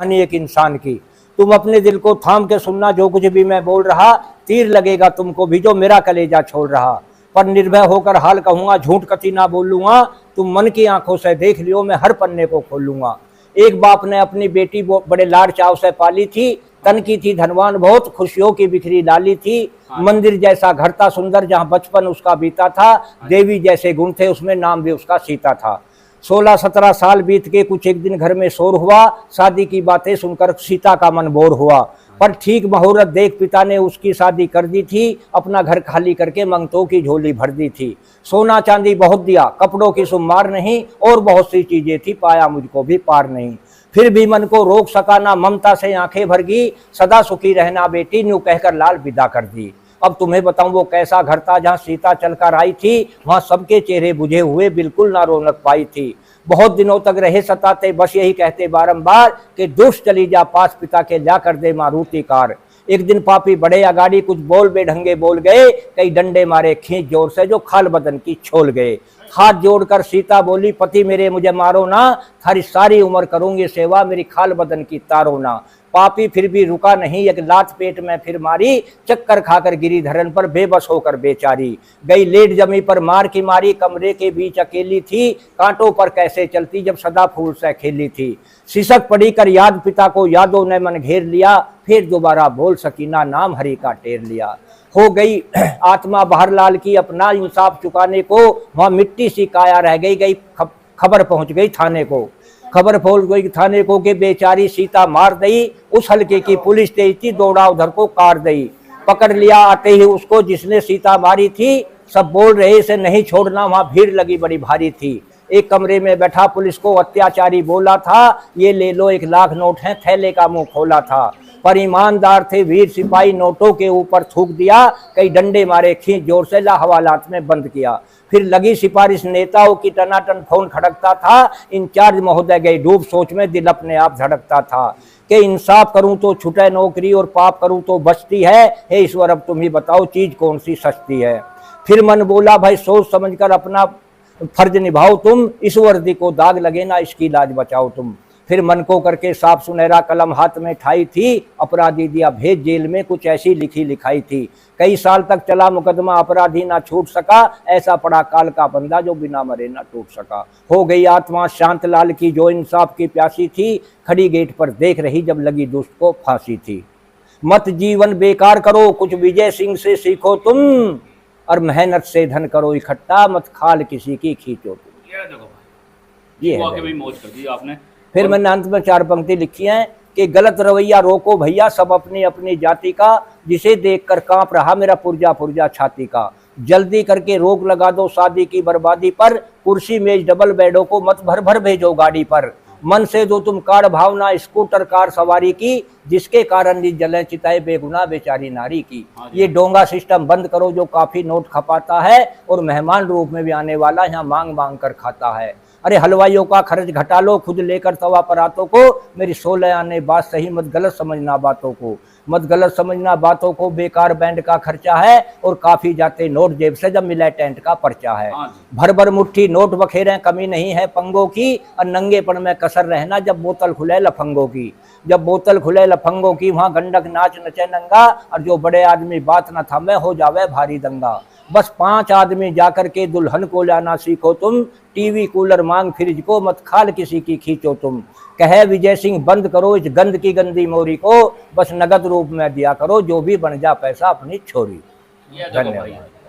कहानी एक इंसान की। तुम अपने दिल को थाम के सुनना, जो कुछ भी मैं बोल रहा तीर लगेगा तुमको भी, जो मेरा कलेजा छोड़ रहा। पर निर्भय होकर हाल कहूंगा, झूठ कति ना बोलूंगा। तुम मन की आंखों से देख लियो, मैं हर पन्ने को खोलूंगा। एक बाप ने अपनी बेटी बड़े लाड चाव से पाली थी। तन की थी धनवान बहुत, खुशियों की बिखरी डाली थी। मंदिर जैसा घर था सुंदर, जहां बचपन उसका बीता था। देवी जैसे गुण थे उसमें, नाम भी उसका सीता था। 16-17 साल बीत के कुछ एक दिन घर में शोर हुआ। शादी की बातें सुनकर सीता का मन बोर हुआ। पर ठीक मुहूर्त देख पिता ने उसकी शादी कर दी थी। अपना घर खाली करके मंगतों की झोली भर दी थी। सोना चांदी बहुत दिया, कपड़ों की शुमार नहीं, और बहुत सी चीजें थी, पाया मुझको भी पार नहीं। फिर भी मन को रोक सका ना, ममता से आंखें भर गई। सदा सुखी रहना बेटी, न्यू कहकर लाल विदा कर दी। अब तुम्हें बताऊं वो कैसा घर था जहां सीता चलकर आई थी। वहां सबके चेहरे बुझे हुए, बिल्कुल ना रौनक पाई थी। बहुत दिनों तक रहे सताते, बस यही कहते बारंबार कि दुष्ट चली जा पास पिता के, ला कर दे मारुति कार। एक दिन पापी बड़े अगाड़ी, कुछ बोल बेढंगे बोल गए। कई डंडे मारे खींच जोर से, जो खाल बदन की छोल गए। हाथ जोड़कर सीता बोली, पति मेरे मुझे मारो ना, थारी सारी उम्र करूंगी सेवा, मेरी खाल बदन की तारो ना। पापी फिर भी रुका नहीं, एक लात पेट में फिर मारी। चक्कर खाकर गिरी धरन पर, बेबस होकर बेचारी गई लेट जमी पर मार की मारी। कमरे के बीच अकेली थी, कांटों पर कैसे चलती, जब सदा फूल से खेली थी। सिसक पड़ी कर याद पिता को, यादों ने मन घेर लिया। फिर दोबारा बोल सकी ना, नाम हरि का टेर लिया। हो गई आत्मा बाहर लाल की, अपना इंसाफ चुकाने को। वहां मिट्टी सी काया रह गई। खबर पहुंच गई थाने को। खबर पहुंच गई थाने को कि बेचारी सीता मार दई। उस हल्के की पुलिस तेज थी, दौड़ा उधर को कार दई। पकड़ लिया आते ही उसको जिसने सीता मारी थी। सब बोल रहे इसे नहीं छोड़ना, वहां भीड़ लगी बड़ी भारी थी। एक कमरे में बैठा पुलिस को अत्याचारी बोला था, ये ले लो 1 लाख नोट है, थैले का मुंह खोला था। पर ईमानदार थे वीर सिपाही, नोटों के ऊपर थूक दिया। कई डंडे मारे खींच जोर से, ला हवालात में बंद किया। फिर लगी सिफारिश नेताओं की, टनाटन फोन खड़कता था। इंचार्ज महोदय गए डूब सोच में, दिल अपने आप धड़कता था कि इंसाफ करूं तो छुटे नौकरी, और पाप करूं तो बचती है। हे ईश्वर अब तुम ही बताओ, चीज कौन सी सस्ती है। फिर मन बोला, भाई सोच समझकर अपना फर्ज निभाओ तुम। इस वर्दी को दाग लगे ना, इसकी लाज बचाओ तुम। फिर मन को करके साफ सुनहरा कलम हाथ में ठाई थी। अपराधी दिया भेज जेल में, कुछ ऐसी लिखी लिखाई थी। कई साल तक चला मुकदमा, अपराधी ना छूट सका। ऐसा पड़ा काल का बंदा, जो बिना मरे ना टूट सका। हो गई आत्मा शांत लाल की, जो इंसाफ की प्यासी थी। खड़ी गेट पर देख रही, जब लगी दुष्ट को फांसी थी। मत जीवन बेकार करो, कुछ विजय सिंह से सीखो तुम। और मेहनत से धन करो इकट्ठा, मत खाल किसी की खींचो तुम। ये भी मौज कर दी आपने। फिर मैंने अंत में 4 पंक्ति लिखी हैं कि गलत रवैया रोको भैया, सब अपनी अपनी जाति का। जिसे देखकर कांप रहा मेरा पुर्जा पुर्जा छाती का। जल्दी करके रोक लगा दो शादी की बर्बादी पर। कुर्सी मेज डबल बेडों को मत भर भर भेजो गाड़ी पर। मन से दो तुम कार भावना स्कूटर कार सवारी की, जिसके कारण जले चिताए बेगुनाह बेचारी नारी की। ये डोंगा सिस्टम बंद करो, जो काफी नोट खपाता है। और मेहमान रूप में भी आने वाला यहाँ मांग मांग कर खाता है। अरे हलवाइयों का खर्च घटा लो, खुद लेकर तवा परातों को। मेरी 16 आने बात सही, मत गलत समझना बातों को। मत गलत समझना बातों को, बेकार बैंड का खर्चा है। और काफी जाते नोट जेब से, जब मिला टेंट का पर्चा है। भर भर मुट्ठी नोट बखेरे, कमी नहीं है पंगों की। और नंगेपन में कसर रहना, जब बोतल खुले लफंगों की। जब बोतल खुले लफंगों की, वहां गंडक नाच नचे नंगा। और जो बड़े आदमी बात न थामे, हो जावे भारी दंगा। बस 5 आदमी जाकर के दुल्हन को लाना सीखो तुम। टीवी कूलर मांग फ्रिज को, मत खाल किसी की खींचो तुम। कहे विजय सिंह बंद करो इस गंद की गंदी मोरी को। बस नगद रूप में दिया करो, जो भी बन जा पैसा अपनी छोरी। धन्यवाद।